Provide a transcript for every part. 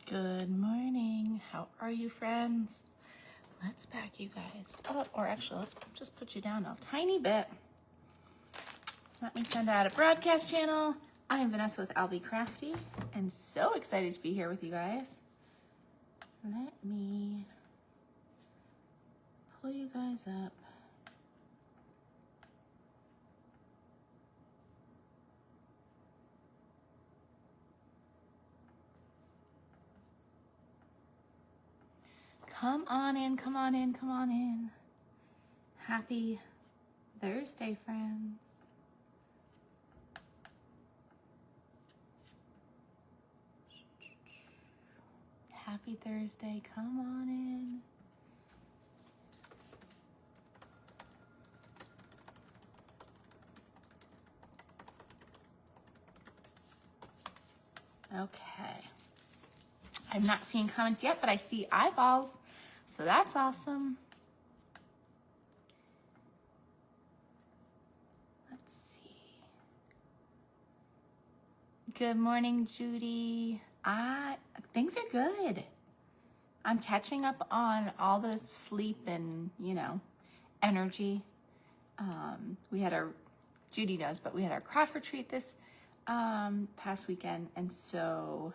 Good morning. How are you, friends? Let's back you guys up, or actually, let's just put you down a tiny bit. Let me send out a broadcast channel. I am Vanessa with I'll Be Crafty. I'm so excited to be here with you guys. Let me pull you guys up. Come on in, come on in, come on in. Happy Thursday, friends. Happy Thursday, come on in. Okay. I'm not seeing comments yet, but I see eyeballs. So that's awesome. Let's see. Good morning, Judy. Things are good. I'm catching up on all the sleep and, energy. Judy does, but we had our craft retreat this past weekend. And so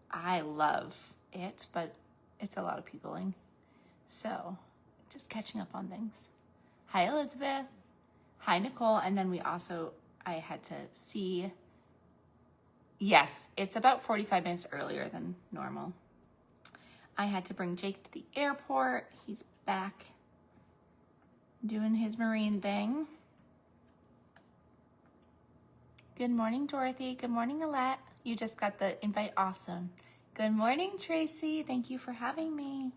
I love it, but it's a lot of peopling. So just catching up on things. Hi, Elizabeth. Hi, Nicole. And then I had to see, yes, it's about 45 minutes earlier than normal. I had to bring Jake to the airport. He's back doing his Marine thing. Good morning, Dorothy. Good morning, Alette. You just got the invite. Awesome. Good morning, Tracy. Thank you for having me.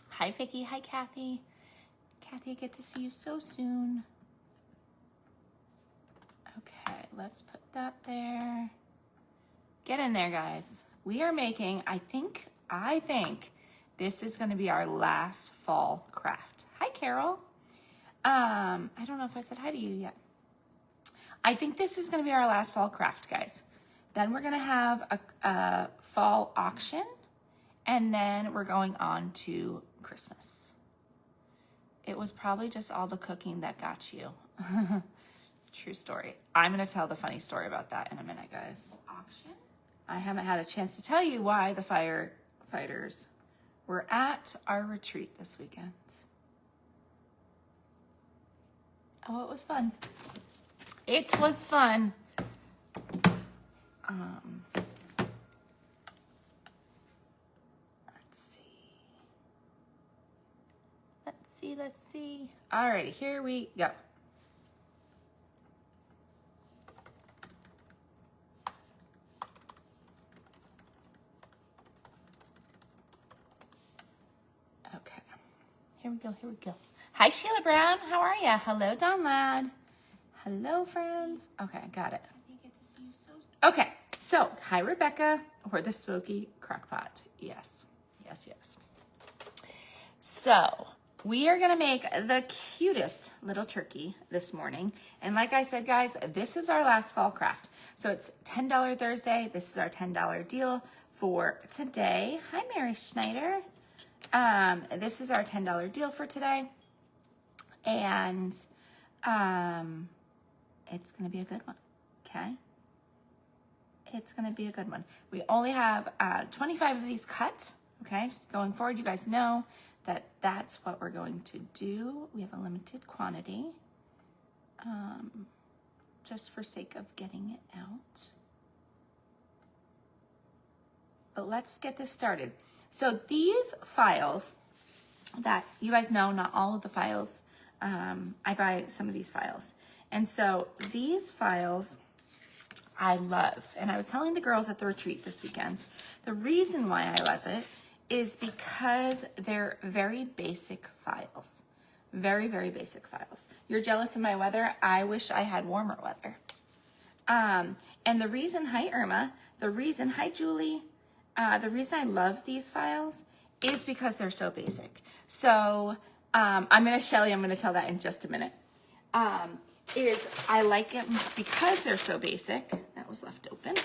Hi, Vicki. Hi, Kathy. Kathy, I get to see you so soon. Okay, let's put that there. Get in there, guys. We are making, I think this is going to be our last fall craft. Hi, Carol. I don't know if I said hi to you yet. I think this is going to be our last fall craft, guys. Then we're going to have a fall auction, and then we're going on to Christmas. It was probably just all the cooking that got you. True story. I'm going to tell the funny story about that in a minute, guys. Auction? I haven't had a chance to tell you why the firefighters were at our retreat this weekend. Oh, it was fun. It was fun. Let's see. All right, here we go. Okay, here we go. Hi, Sheila Brown. How are ya? Hello, Don Ladd. Hello, friends. Okay, got it. Okay, so hi, Rebecca, or the smoky crockpot. Yes. So we are gonna make the cutest little turkey this morning. And like I said, guys, this is our last fall craft. So it's $10 Thursday. This is our $10 deal for today. Hi, Mary Schneider. This is our $10 deal for today. And it's gonna be a good one, okay? It's gonna be a good one. We only have 25 of these cut, okay? So going forward, you guys know that that's what we're going to do. We have a limited quantity, just for sake of getting it out. But let's get this started. So these files that you guys know, not all of the files, I buy some of these files. And so these files I love. And I was telling the girls at the retreat this weekend, the reason why I love it is because they're very basic files. Very, very basic files. You're jealous of my weather? I wish I had warmer weather. And the reason, hi Irma, hi Julie, the reason I love these files is because they're so basic. So I'm going to tell that in just a minute. I like it because they're so basic. That was left open.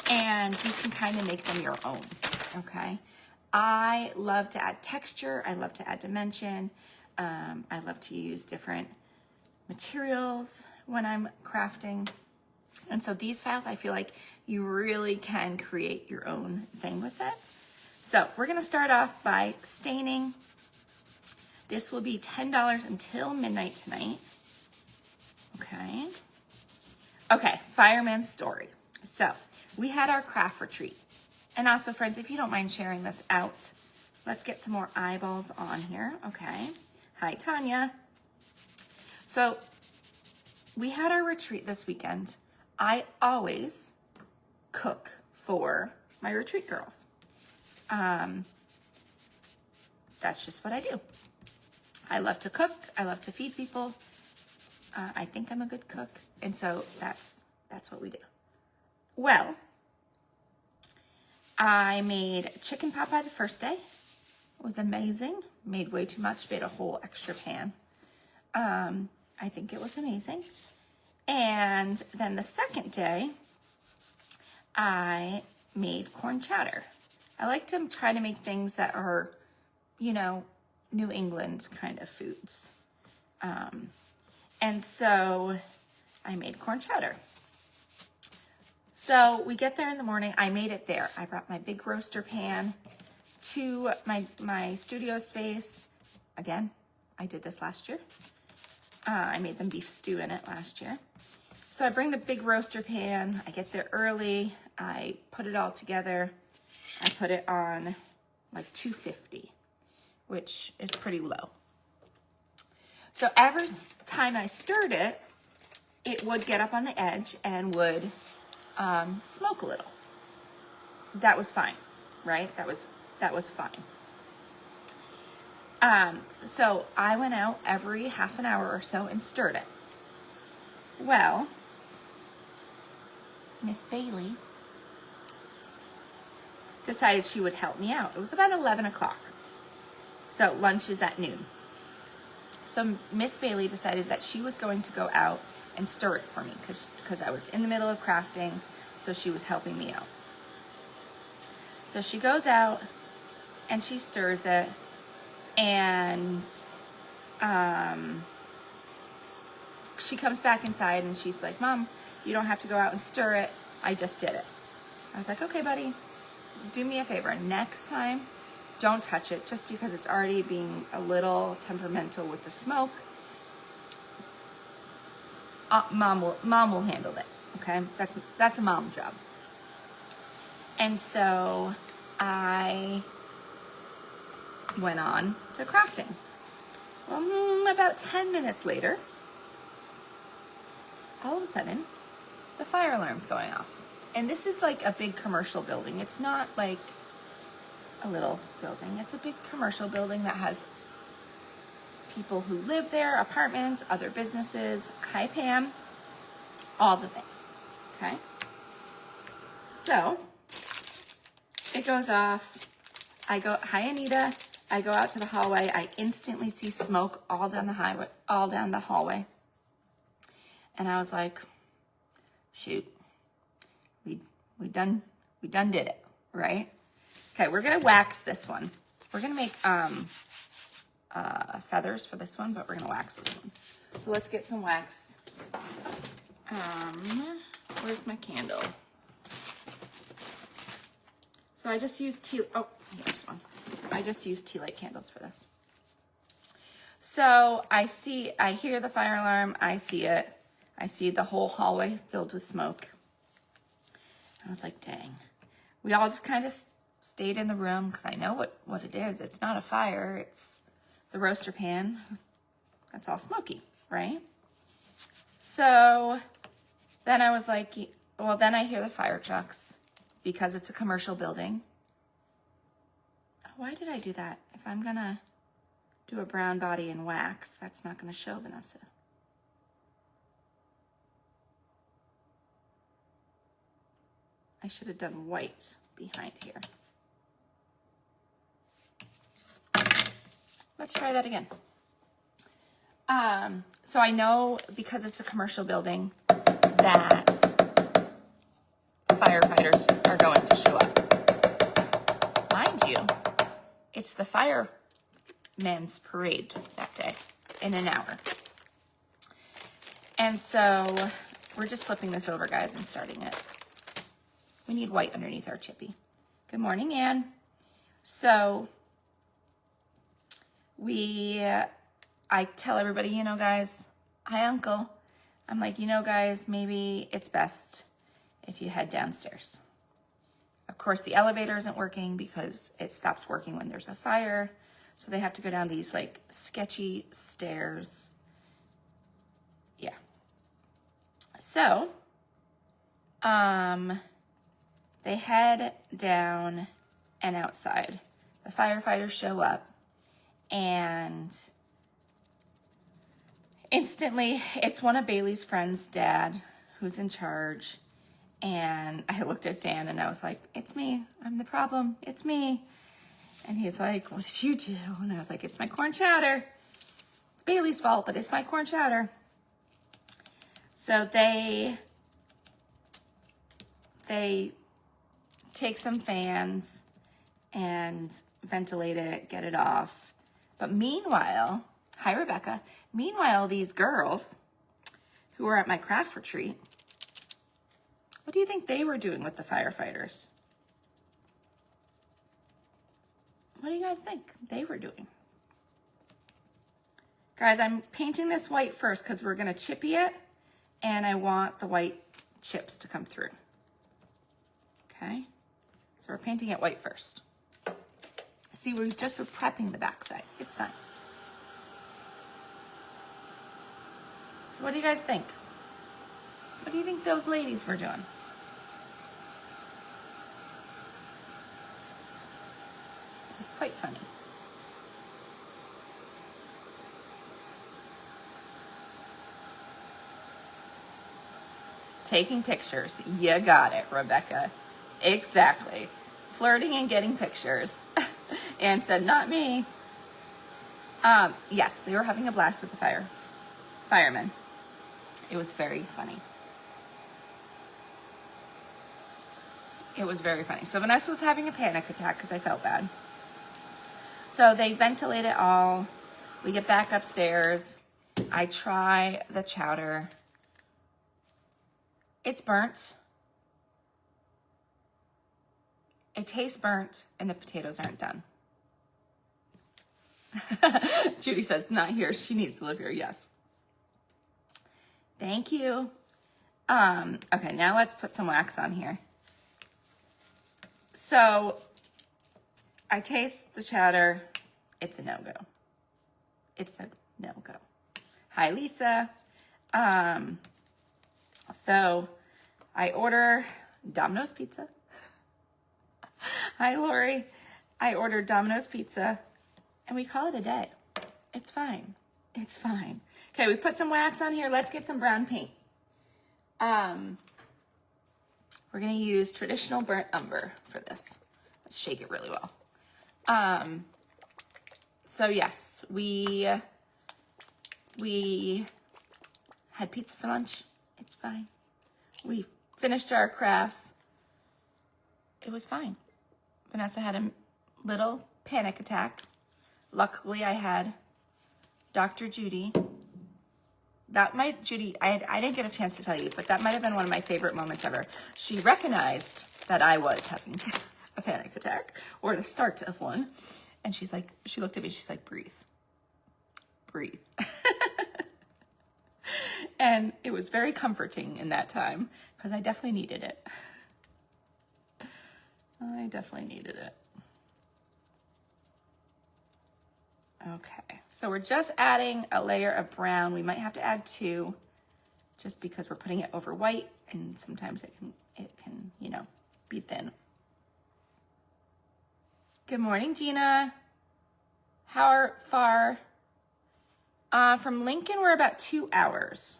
and you can kind of make them your own, okay? I love to add texture. I love to add dimension. I love to use different materials when I'm crafting. And so these files, I feel like you really can create your own thing with it. So we're gonna start off by staining. This will be $10 until midnight tonight. Okay. Okay, Fireman's Story. So we had our craft retreat. And also, friends, if you don't mind sharing this out, let's get some more eyeballs on here. Okay. Hi, Tanya. So we had our retreat this weekend. I always cook for my retreat girls. That's just what I do. I love to cook. I love to feed people. I think I'm a good cook. And so that's what we do. Well, I made chicken pot pie the first day. It was amazing. Made way too much, made a whole extra pan. I think it was amazing. And then the second day, I made corn chowder. I like to try to make things that are, you know, New England kind of foods. And so I made corn chowder. So we get there in the morning. I made it there. I brought my big roaster pan to my studio space. Again, I did this last year. I made them beef stew in it last year. So I bring the big roaster pan. I get there early. I put it all together. I put it on like 250, which is pretty low. So every time I stirred it, it would get up on the edge and would smoke a little. That was fine, right? That was fine. So I went out every half an hour or so and stirred it. Well, Miss Bailey decided she would help me out. It was about 11 o'clock. So lunch is at noon. So Miss Bailey decided that she was going to go out and stir it for me because I was in the middle of crafting, so she was helping me out. So she goes out and she stirs it, and she comes back inside and she's like, "Mom, you don't have to go out and stir it. I just did it." I was like, "Okay, buddy, do me a favor. Next time, don't touch it just because it's already being a little temperamental with the smoke. Mom will handle it, okay? That's a mom job." And so I went on to crafting. Well, about 10 minutes later, all of a sudden, the fire alarm's going off. And this is like a big commercial building. It's not like a little building. It's a big commercial building that has people who live there, apartments, other businesses. Hi, Pam. All the things, okay? So it goes off. I go, "Hi, Anita." I go out to the hallway. I instantly see smoke all down the hallway. And I was like, shoot, we done did it, right? Okay, we're gonna wax this one. We're gonna make feathers for this one, but we're gonna wax this one. So let's get some wax. Where's my candle? So I just used here's one. I just used tea light candles for this. So I hear the fire alarm. I see it. I see the whole hallway filled with smoke. I was like, dang. We all just kind of stayed in the room because I know what it is. It's not a fire. It's the roaster pan. That's all smoky, right? So then I was like, well, then I hear the fire trucks because it's a commercial building. Why did I do that? If I'm gonna do a brown body and wax, that's not gonna show, Vanessa. I should have done white behind here. Let's try that again. So I know because it's a commercial building that firefighters it's the firemen's parade that day in an hour. And so we're just flipping this over, guys, and starting it. We need white underneath our chippy. Good morning, Anne. So I tell everybody, you know, guys, hi, Uncle. I'm like, you know, guys, maybe it's best if you head downstairs. Of course, the elevator isn't working because it stops working when there's a fire. So they have to go down these like sketchy stairs. Yeah. So, they head down and outside. The firefighters show up and instantly it's one of Bailey's friends' dad who's in charge. And I looked at Dan and I was like, it's me. I'm the problem. It's me. And he's like, what did you do? And I was like, it's my corn chowder. It's Bailey's fault, but it's my corn chowder. So they take some fans and ventilate it, get it off. But meanwhile, hi, Rebecca. Meanwhile, these girls who were at my craft retreat, what do you think they were doing with the firefighters? What do you guys think they were doing? Guys, I'm painting this white first because we're going to chippy it, and I want the white chips to come through. Okay? So we're painting it white first. See, we're prepping the backside. It's fine. So what do you guys think? What do you think those ladies were doing? It was quite funny. Taking pictures. You got it, Rebecca. Exactly. Flirting and getting pictures. Anne said, not me. Yes, they were having a blast with the firemen. It was very funny. It was very funny. So Vanessa was having a panic attack because I felt bad. So they ventilate it all. We get back upstairs. I try the chowder. It's burnt. It tastes burnt, and the potatoes aren't done. Judy says, not here. She needs to live here. Yes. Thank you. Okay, now let's put some wax on here. So I taste the chowder. It's a no-go. It's a no-go. Hi, Lisa. So I order Domino's Pizza. Hi, Lori. I ordered Domino's Pizza, and we call it a day. It's fine. It's fine. Okay, we put some wax on here. Let's get some brown paint. We're going to use traditional burnt umber for this. Let's shake it really well. So yes, we had pizza for lunch. It's fine. We finished our crafts. It was fine. Vanessa had a little panic attack. Luckily, I had Dr. Judy. Judy, I didn't get a chance to tell you, but that might have been one of my favorite moments ever. She recognized that I was having a panic attack, or the start of one. And she's like, she looked at me, she's like, breathe. Breathe. And it was very comforting in that time, because I definitely needed it. I definitely needed it. Okay, so we're just adding a layer of brown. We might have to add 2 just because we're putting it over white, and sometimes it can, you know, be thin. Good morning, Gina. How far? From Lincoln, we're about 2 hours.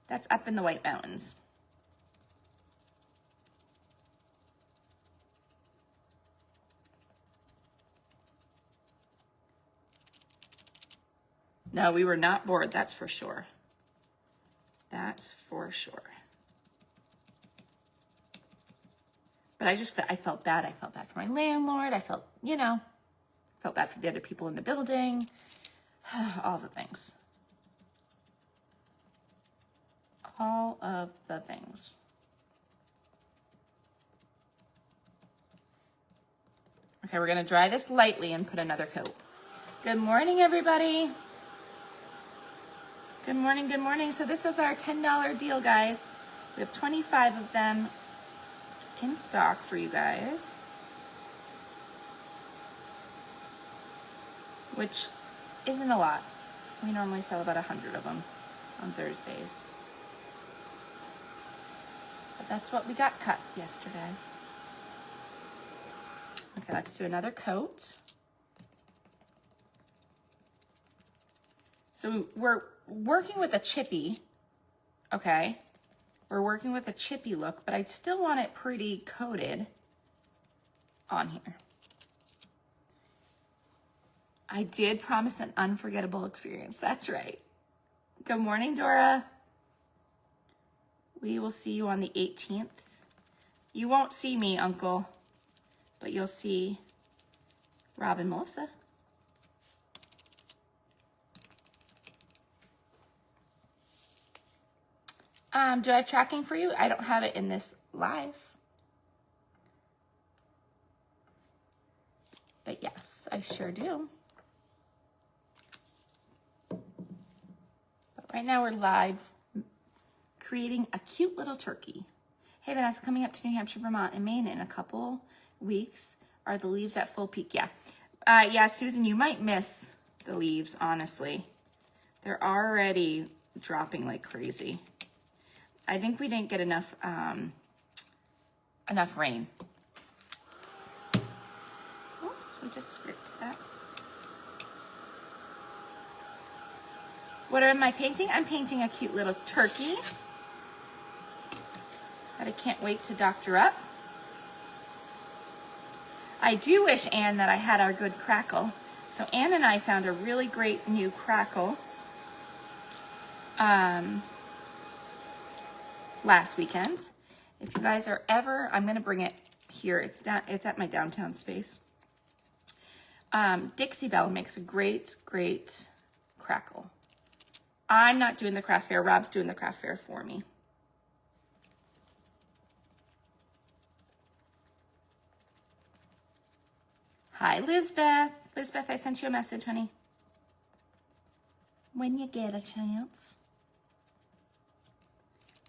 That's up in the White Mountains. No, we were not bored, that's for sure. That's for sure. But I felt bad. I felt bad for my landlord. I felt, you know, Felt bad for the other people in the building. All the things. All of the things. Okay, we're gonna dry this lightly and put another coat. Good morning, everybody. Good morning, good morning. So this is our $10 deal, guys. We have 25 of them in stock for you guys, which isn't a lot. We normally sell about 100 of them on Thursdays. But that's what we got cut yesterday. Okay, let's do another coat. So we're working with a chippy, okay? We're working with a chippy look, but I still want it pretty coated on here. I did promise an unforgettable experience. That's right. Good morning, Dora. We will see you on the 18th. You won't see me, Uncle, but you'll see Rob and Melissa. Do I have tracking for you? I don't have it in this live. But yes, I sure do. But right now we're live creating a cute little turkey. Hey Vanessa, coming up to New Hampshire, Vermont, and Maine in a couple weeks. Are the leaves at full peak? Yeah. Yeah, Susan, you might miss the leaves, honestly. They're already dropping like crazy. I think we didn't get enough rain. Oops, we just scraped that. What am I painting? I'm painting a cute little turkey that I can't wait to doctor up. I do wish, Anne, that I had our good crackle. So Anne and I found a really great new crackle last weekend. If you guys are ever, I'm gonna bring it here. It's at my downtown space. Dixie Belle makes a great crackle. I'm not doing the craft fair. Rob's doing the craft fair for me. Hi, Lizbeth. Lizbeth, I sent you a message, honey. When you get a chance.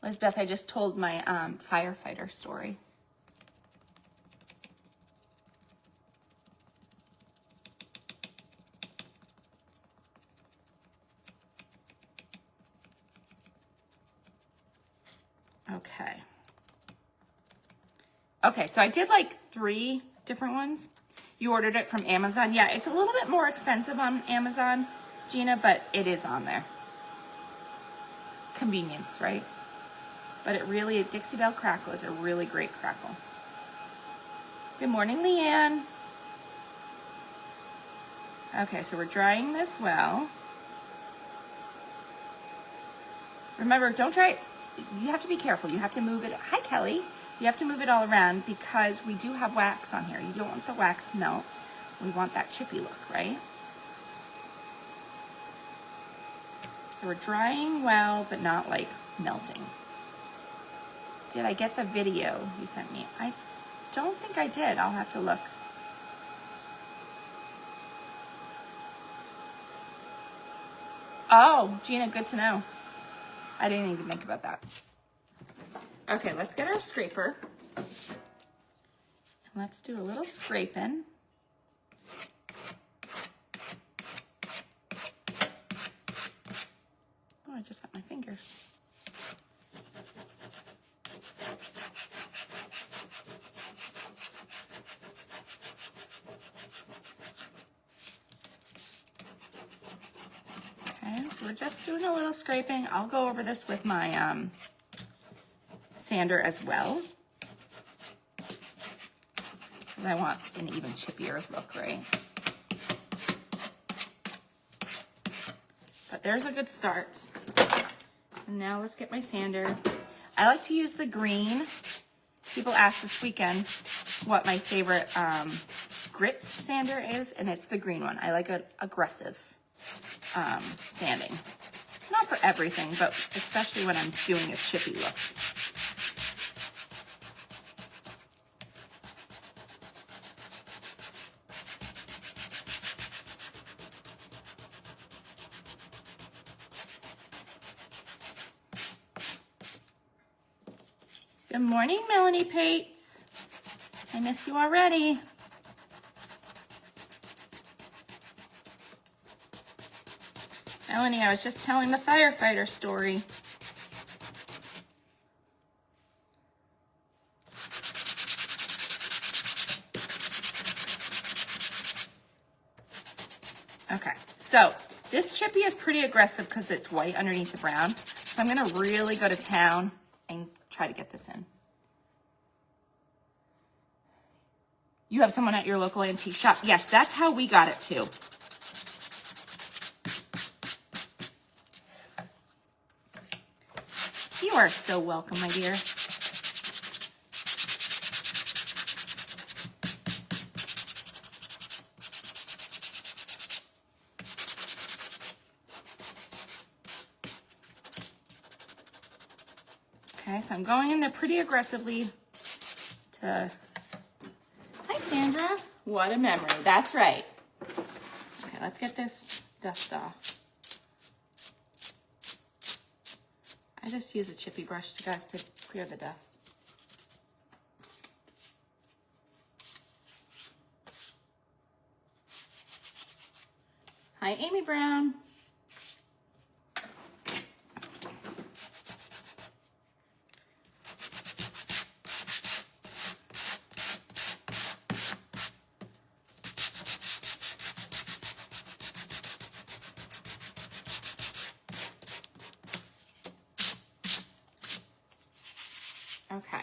Lizbeth, I just told my firefighter story. Okay. Okay, so I did like 3 different ones. You ordered it from Amazon. Yeah, it's a little bit more expensive on Amazon, Gina, but it is on there. Convenience, right? But it really, Dixie Belle crackle is a really great crackle. Good morning, Leanne. Okay, so we're drying this well. Remember, don't dry it. You have to be careful. You have to move it. Hi, Kelly. You have to move it all around because we do have wax on here. You don't want the wax to melt. We want that chippy look, right? So we're drying well, but not like melting. Did I get the video you sent me? I don't think I did. I'll have to look. Oh, Gina, good to know. I didn't even think about that. Okay, let's get our scraper. And let's do a little scraping. Oh, I just got my fingers. Okay, so we're just doing a little scraping. I'll go over this with my sander as well. Because I want an even chippier look, right? But there's a good start. And now let's get my sander. I like to use the green. People asked this weekend what my favorite grit sander is, and it's the green one. I like an aggressive sanding. Not for everything, but especially when I'm doing a chippy look. Good morning, Melanie Pates. I miss you already. Melanie, I was just telling the firefighter story. Okay, so this chippy is pretty aggressive because it's white underneath the brown. So I'm gonna really go to town and try to get this in. You have someone at your local antique shop? Yes, that's how we got it too. You are so welcome, my dear. Okay, so I'm going in there pretty aggressively to... Hi, Sandra. What a memory. That's right. Okay, let's get this dust off. I just use a chippy brush, guys, to clear the dust. Hi, Amy Brown. Okay,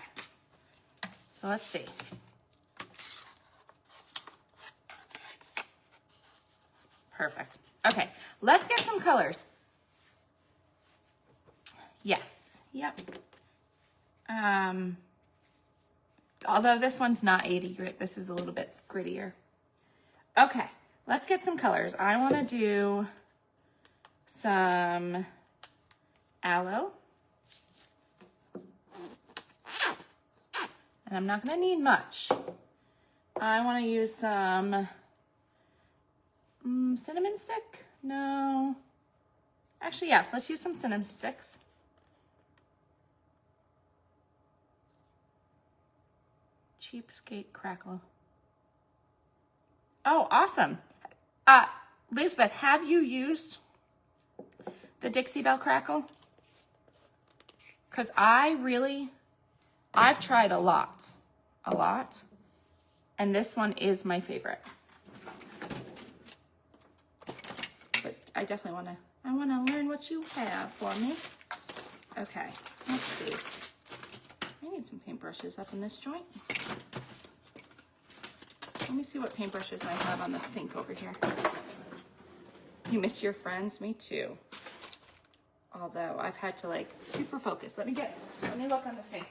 so let's see. Perfect. Okay, let's get some colors. Yes, yep. Although this one's not 80 grit, this is a little bit grittier. Okay, let's get some colors. I want to do some aloe. And I'm not gonna need much. I wanna use some cinnamon stick? No. Actually, yeah, let's use some cinnamon sticks. Cheapskate crackle. Oh, awesome. Lisbeth, have you used the Dixie Belle crackle? Because I've tried a lot, and this one is my favorite. But I definitely I wanna learn what you have for me. Okay, let's see. I need some paintbrushes up in this joint. Let me see what paintbrushes I have on the sink over here. You miss your friends? Me too. Although I've had to like super focus. Let me look on the sink.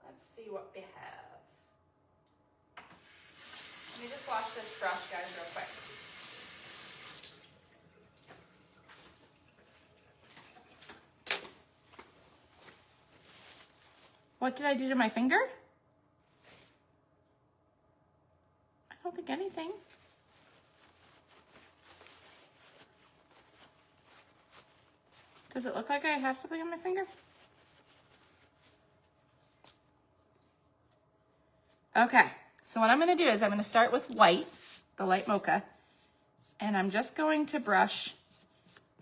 Let's see what we have. Let me just wash this brush, guys, real quick. What did I do to my finger? I don't think anything. Does it look like I have something on my finger? Okay, so what I'm gonna do is I'm gonna start with white, the light mocha, and I'm just going to brush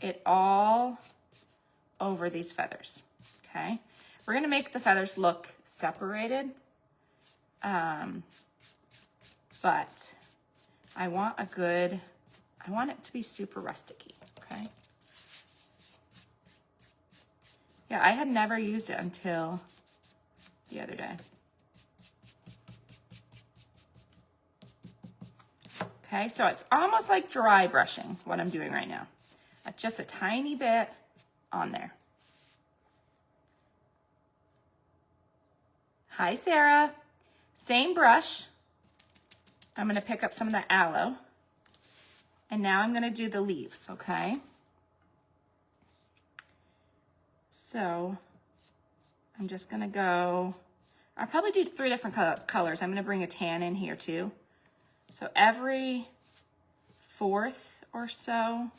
it all over these feathers, okay? We're gonna make the feathers look separated, but I want it to be super rustic-y, okay? Yeah, I had never used it until the other day. Okay, so it's almost like dry brushing, what I'm doing right now. Just a tiny bit on there. Hi, Sarah. Same brush. I'm gonna pick up some of the aloe. And now I'm gonna do the leaves, okay? So I'm just gonna go, I'll probably do 3 different colors. I'm gonna bring a tan in here too. So every 4th or so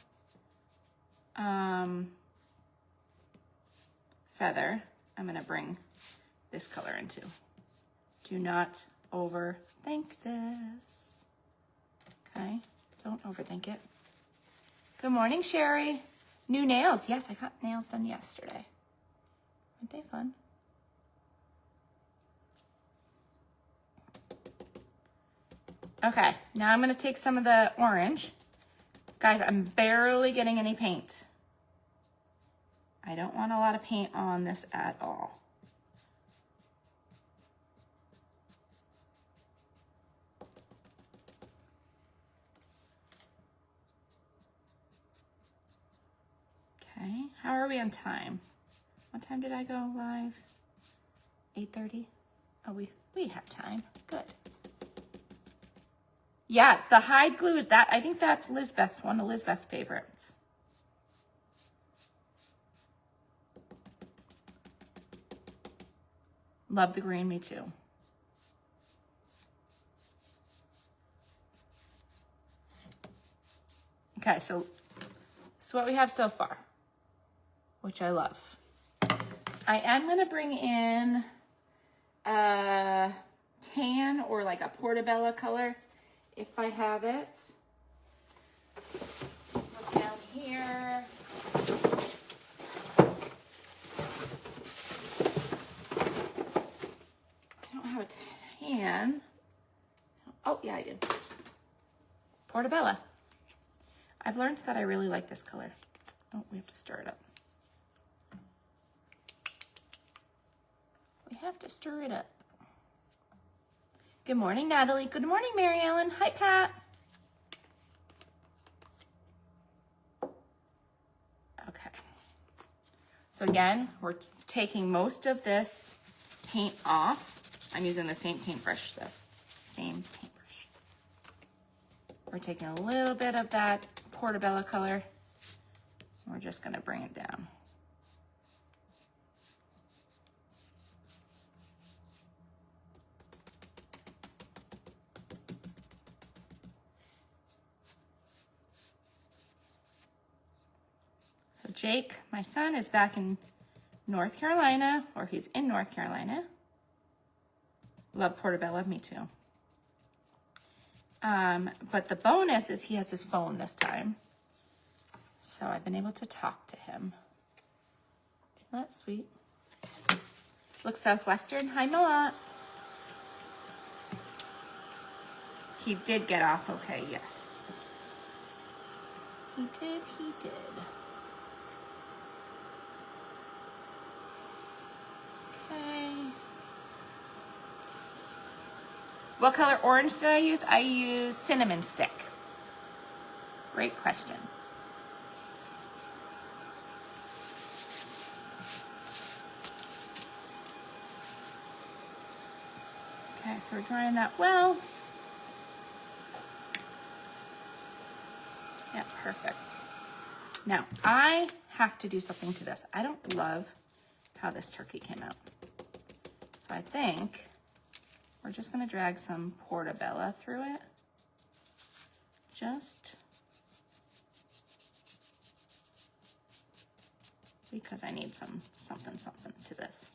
feather, I'm gonna bring this color into. Do not overthink this. Okay, don't overthink it. Good morning, Sherry. New nails. Yes, I got nails done yesterday. Aren't they fun? Okay, now I'm gonna take some of the orange. Guys, I'm barely getting any paint. I don't want a lot of paint on this at all. Okay, how are we on time? What time did I go live? 8:30? Oh, we have time. Good. Yeah, the hide glue, that I think that's Lizbeth's, one of Lizbeth's favorites. Love the green, me too. Okay, so this is what we have so far, which I love. I am gonna bring in a tan or like a portobello color if I have it. Look down here. I don't have a tan. Oh, yeah, I do. Portobello. I've learned that I really like this color. Oh, we have to stir it up. We have to stir it up. Good morning, Natalie. Good morning, Mary Ellen. Hi, Pat. Okay. So again, we're taking most of this paint off. I'm using the same paintbrush, though. Same paintbrush. We're taking a little bit of that portobello color. We're just gonna bring it down. So Jake, my son, is back in North Carolina, or he's in North Carolina. Love portobello, me too. But the bonus is he has his phone this time. So I've been able to talk to him. Isn't that sweet? Look Southwestern. Hi, Milat. He did get off okay, yes. He did, he did. Okay. What color orange did I use? I used cinnamon stick. Great question. Okay, so we're drying that well. Yeah, perfect. Now, I have to do something to this. I don't love how this turkey came out. So I think we're just gonna drag some portobello through it. Just because I need something to this.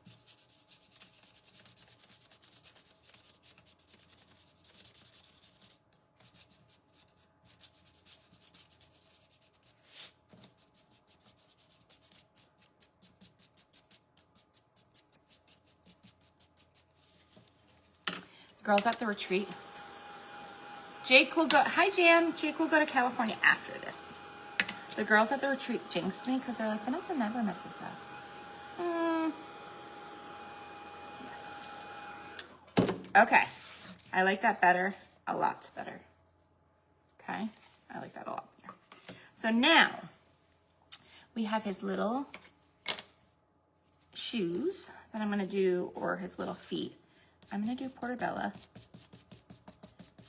Girls at the retreat. Jake will go, hi Jan, Jake will go to California after this. The girls at the retreat jinxed me because they're like, Vanessa never messes up. Yes. Okay, I like that better, a lot better. Okay, I like that a lot better. So now, we have his little shoes that I'm gonna do, or his little feet. I'm gonna do Portobello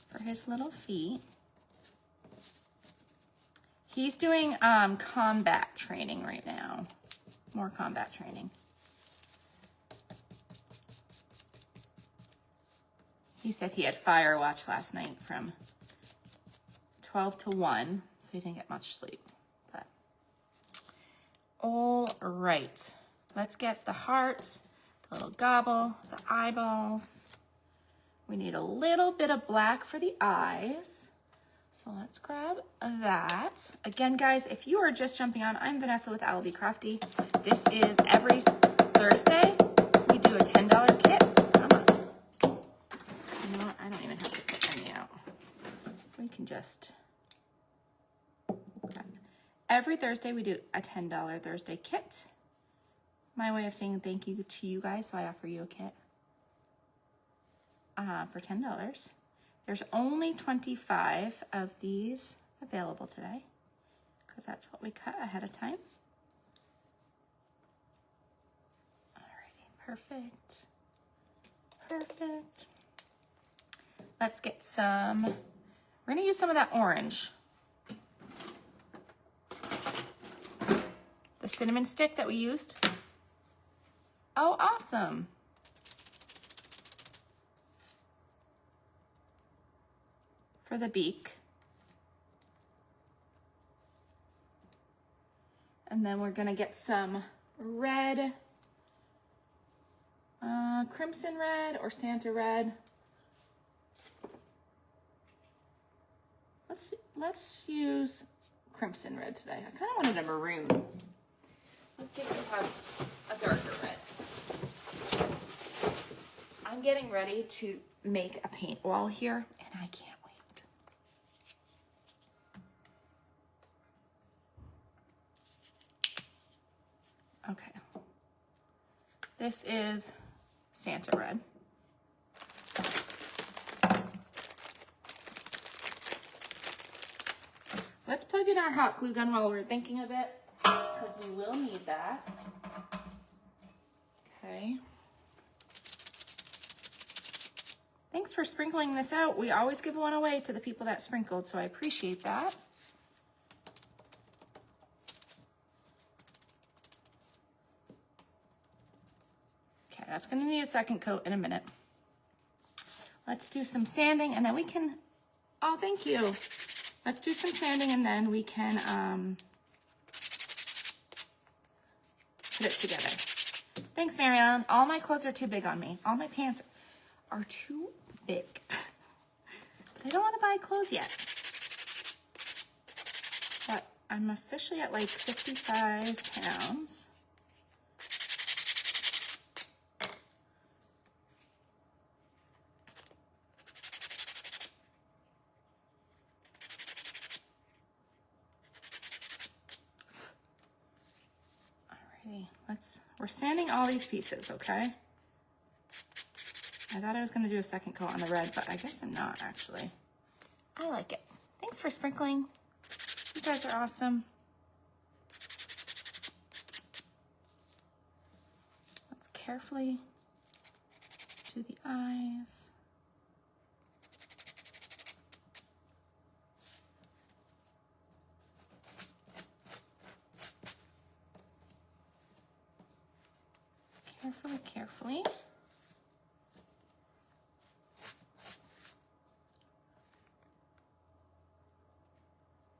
for his little feet. He's doing combat training right now. More combat training. He said he had fire watch last night from 12 to 1, so he didn't get much sleep. But all right, let's get the hearts, the little gobble, the eyeballs. We need a little bit of black for the eyes. So let's grab that. Again, guys, if you are just jumping on, I'm Vanessa with Owl Be Crafty. This is every Thursday. We do a $10 kit. Come on. You know what? I don't even have to put any out. We can just... Okay. Every Thursday, we do a $10 Thursday kit. My way of saying thank you to you guys, so I offer you a kit for $10. There's only 25 of these available today because that's what we cut ahead of time. Alrighty, perfect. Perfect. Let's get some, we're gonna use some of that orange. The cinnamon stick that we used. Oh, awesome. For the beak. And then we're gonna get some red, crimson red or Santa red. Let's use crimson red today. I kind of wanted a maroon. Let's see if we have a darker red. I'm getting ready to make a paint wall here, and I can't wait. Okay. This is Santa red. Let's plug in our hot glue gun while we're thinking of it, because we will need that. Okay. Thanks for sprinkling this out. We always give one away to the people that sprinkled, so I appreciate that. Okay, that's gonna need a second coat in a minute. Let's do some sanding and then we can, oh, thank you. Let's do some sanding and then we can put it together. Thanks, Marianne. All my clothes are too big on me. All my pants are too big. But I don't want to buy clothes yet. But I'm officially at like 55 pounds. We're sanding all these pieces, okay? I thought I was gonna do a second coat on the red, but I guess I'm not actually. I like it. Thanks for sprinkling. You guys are awesome. Let's carefully do the eyes. Carefully.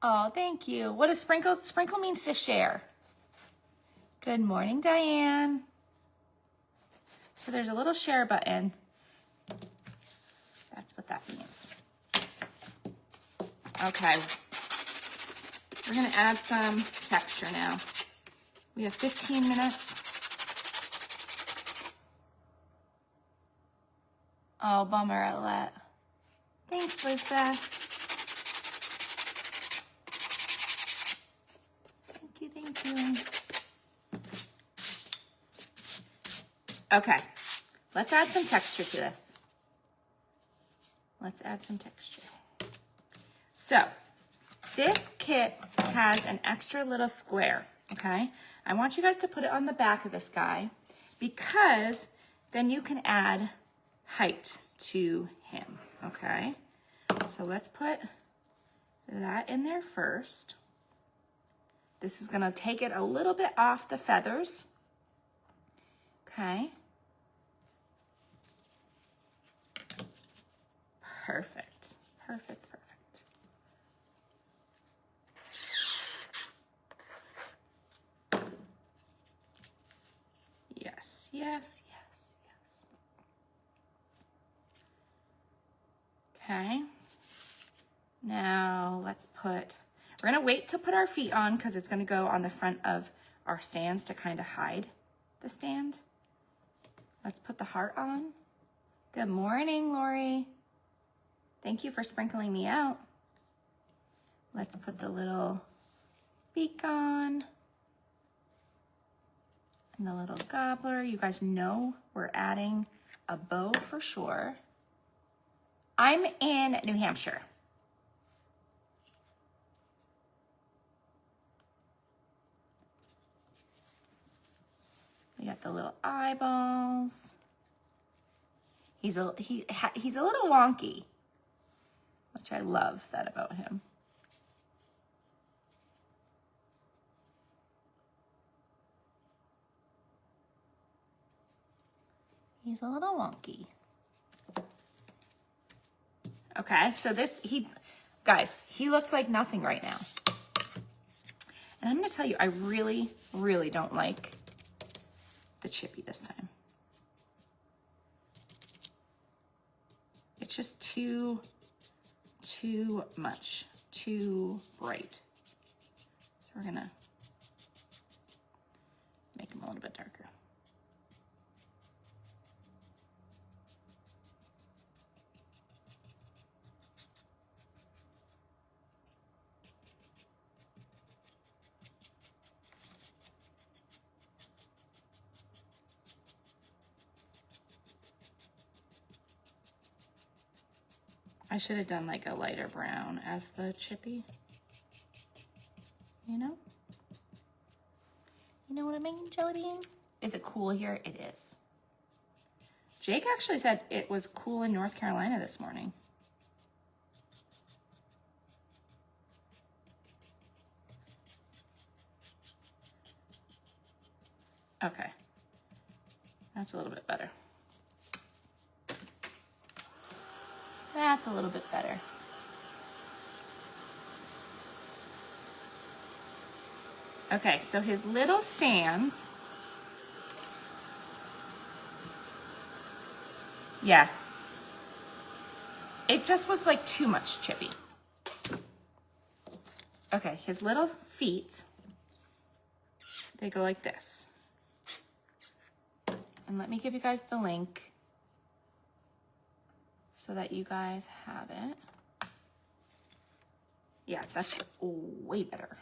Oh, thank you. What does sprinkle? Sprinkle means to share. Good morning, Diane. So there's a little share button. That's what that means. Okay. We're gonna add some texture now. We have 15 minutes. Oh, bummer, Owlette. Thanks, Lisa. Thank you. Okay, let's add some texture to this. Let's add some texture. So, this kit has an extra little square, okay? I want you guys to put it on the back of this guy because then you can add height to him, okay? So let's put that in there first. This is gonna take it a little bit off the feathers, okay? Perfect, perfect, perfect. Yes, yes, yes, yes. Okay. Now let's we're gonna wait to put our feet on because it's gonna go on the front of our stands to kind of hide the stand. Let's put the heart on. Good morning, Lori. Thank you for sprinkling me out. Let's put the little beak on. And the little gobbler. You guys know we're adding a bow for sure. I'm in New Hampshire. We got the little eyeballs. He's a little wonky, which I love that about him. He's a little wonky. Okay, so guys, he looks like nothing right now. And I'm gonna tell you, I really, really don't like the chippy this time. It's just too much, too bright. So we're gonna make him a little bit darker. I should have done like a lighter brown as the chippy. You know? You know what I mean, Jelly Bean? Is it cool here? It is. Jake actually said it was cool in North Carolina this morning. Okay. That's a little bit better. That's a little bit better. Okay, so his little stands. Yeah. It just was like too much chippy. Okay, his little feet, they go like this. And let me give you guys the link so that you guys have it. Yeah, that's way better.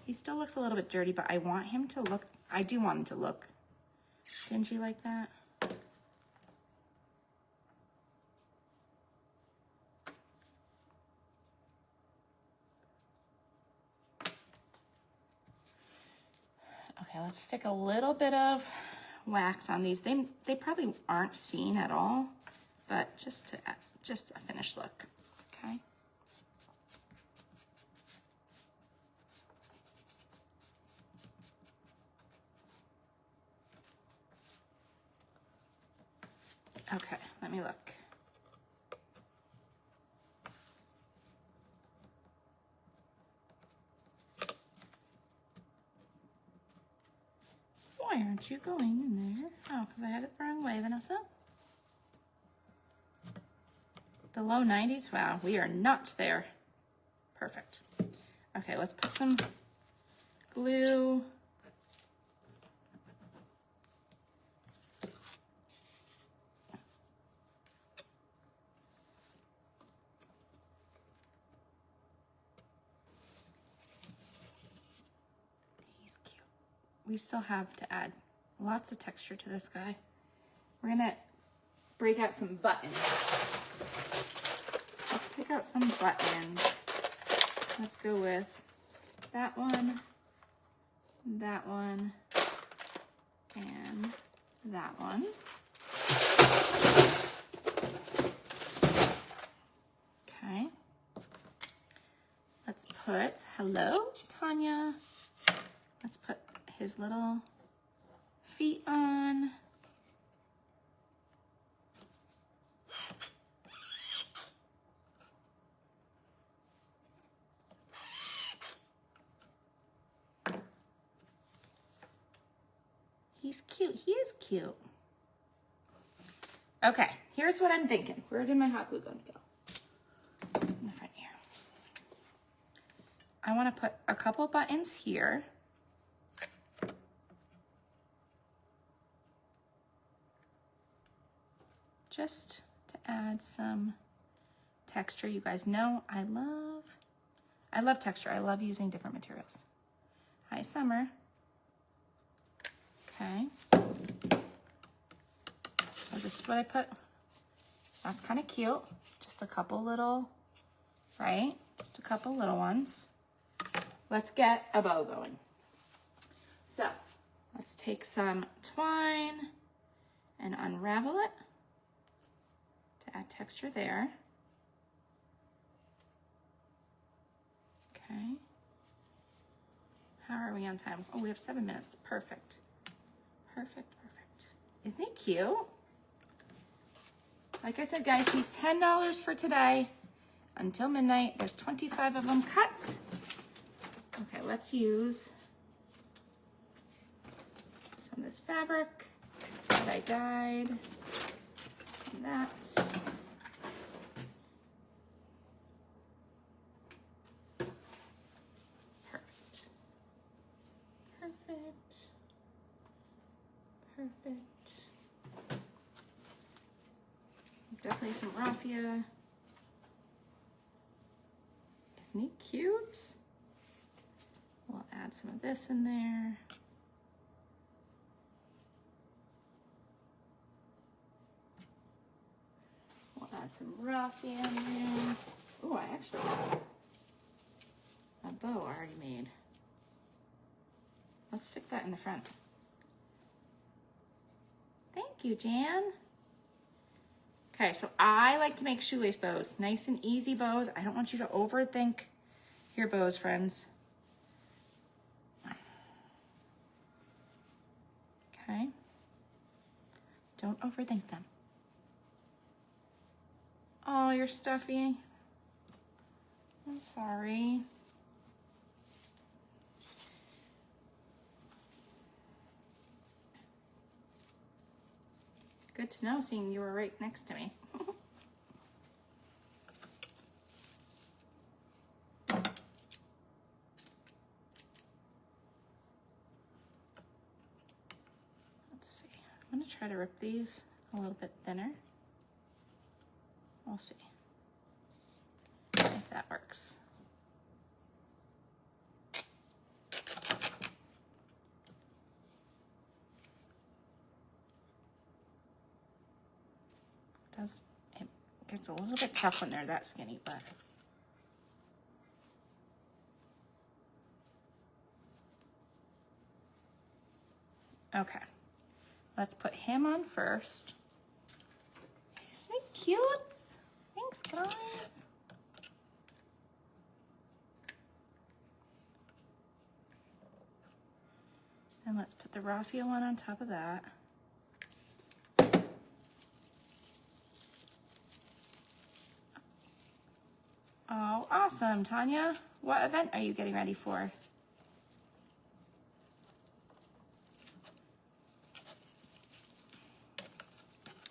He still looks a little bit dirty, but I want him to look, I do want him to look dingy like that. Okay, let's stick a little bit of wax on these. They probably aren't seen at all, but just a finished look, okay? Okay, let me look. Why aren't you going in there? Oh, because I had it the wrong way, Vanessa. The low 90s? Wow, we are not there. Perfect. Okay, let's put some glue. He's cute. We still have to add lots of texture to this guy. We're gonna break out some buttons. Let's pick out some buttons. Let's go with that one, and that one. Okay. Let's put, hello, Tanya. Let's put his little feet on. He's cute. He is cute. Okay, here's what I'm thinking. Where did my hot glue gun go? In the front here. I want to put a couple buttons here. Just to add some texture. You guys know I love texture. I love using different materials. Hi, Summer. Okay. So this is what I put. That's kind of cute. Just a couple little, right? Just a couple little ones. Let's get a bow going. So let's take some twine and unravel it to add texture there. Okay. How are we on time? Oh, we have 7 minutes. Perfect. Perfect, perfect. Isn't he cute? Like I said, guys, he's $10 for today. Until midnight, there's 25 of them cut. Okay, let's use some of this fabric that I dyed. Some of that. Perfect. Perfect. Perfect. Definitely some raffia. Isn't he cute? We'll add some of this in there. We'll add some raffia in there. Oh, I actually have a bow already made. Let's stick that in the front. Thank you, Jan. Okay, so I like to make shoelace bows. Nice and easy bows. I don't want you to overthink your bows, friends. Okay. Don't overthink them. Oh, you're stuffy. I'm sorry. Good to know, seeing you were right next to me. Let's see. I'm going to try to rip these a little bit thinner. We'll see if that works. It gets a little bit tough when they're that skinny, but okay. Let's put him on first. Isn't he cute? Thanks, guys. And let's put the raffia one on top of that. Oh, awesome, Tanya. What event are you getting ready for?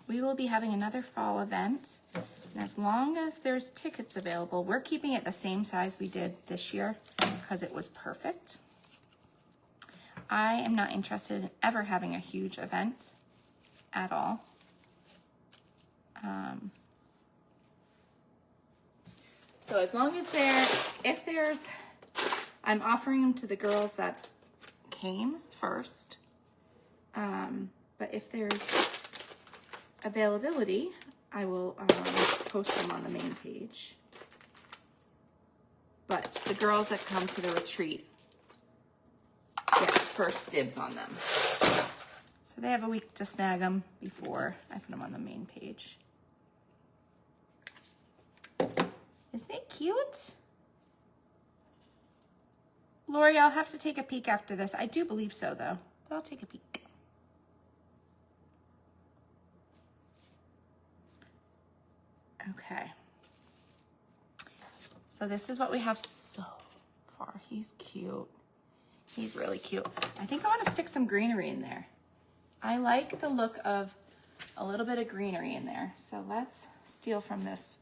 We will be having another fall event. And as long as there's tickets available, we're keeping it the same size we did this year because it was perfect. I am not interested in ever having a huge event at all. So as long as I'm offering them to the girls that came first. But if there's availability, I will post them on the main page. But the girls that come to the retreat get first dibs on them. So they have a week to snag them before I put them on the main page. Isn't it cute? Lori, I'll have to take a peek after this. I do believe so though, but I'll take a peek. Okay. So this is what we have so far. He's cute. He's really cute. I think I want to stick some greenery in there. I like the look of a little bit of greenery in there. So let's steal from this.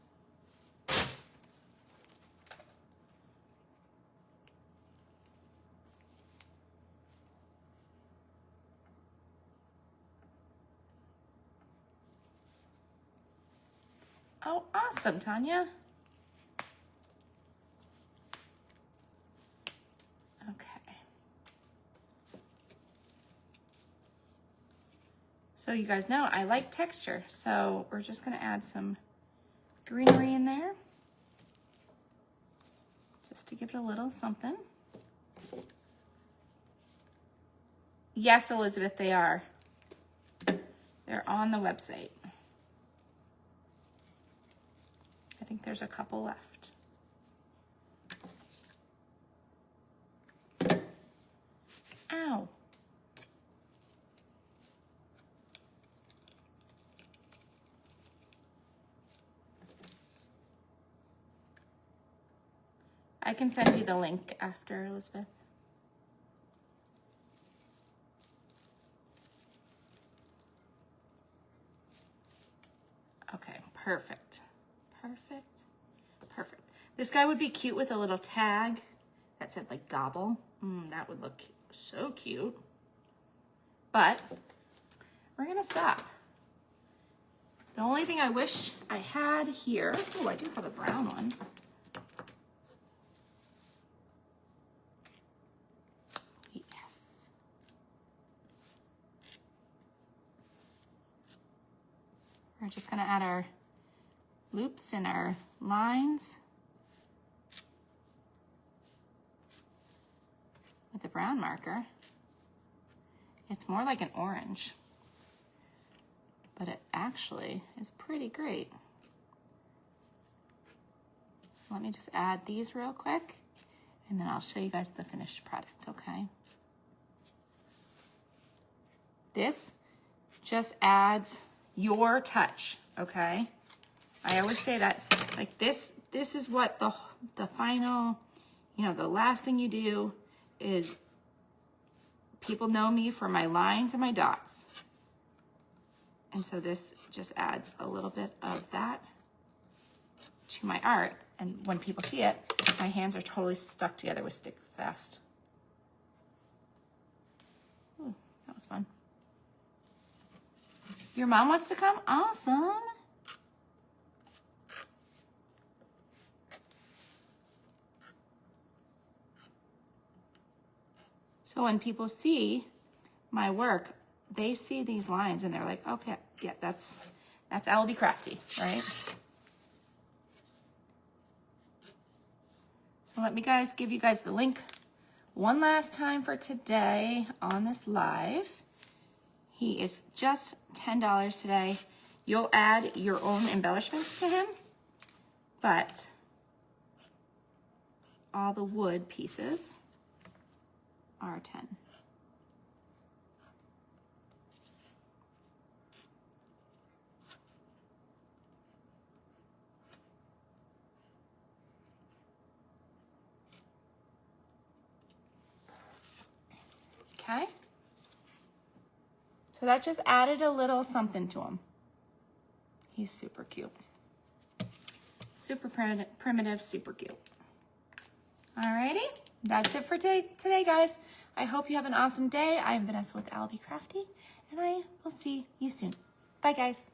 Oh, awesome, Tanya. Okay. So you guys know I like texture, so we're just gonna add some greenery in there just to give it a little something. Yes, Elizabeth, they are. They're on the website. I think there's a couple left. Ow. I can send you the link after, Elizabeth. Okay, perfect. Perfect. Perfect. This guy would be cute with a little tag that said like gobble. That would look so cute. But we're gonna stop. The only thing I wish I had here, oh, I do have a brown one. Yes. We're just gonna add our loops and our lines with the brown marker. It's more like an orange, but it actually is pretty great. So let me just add these real quick and then I'll show you guys the finished product, okay? This just adds your touch, okay? I always say that, like this is what the final, you know, the last thing you do is people know me for my lines and my dots. And so this just adds a little bit of that to my art. And when people see it, my hands are totally stuck together with Stick Fast. Ooh, that was fun. Your mom wants to come? Awesome. So when people see my work, they see these lines and they're like, okay, yeah, that's LB Crafty, right? So let me give you guys the link one last time for today on this live. He is just $10 today. You'll add your own embellishments to him, but all the wood pieces are 10. Okay. So that just added a little something to him. He's super cute. Super primitive, super cute. Alrighty, that's it for today, guys. I hope you have an awesome day. I'm Vanessa with LB Crafty, and I will see you soon. Bye, guys.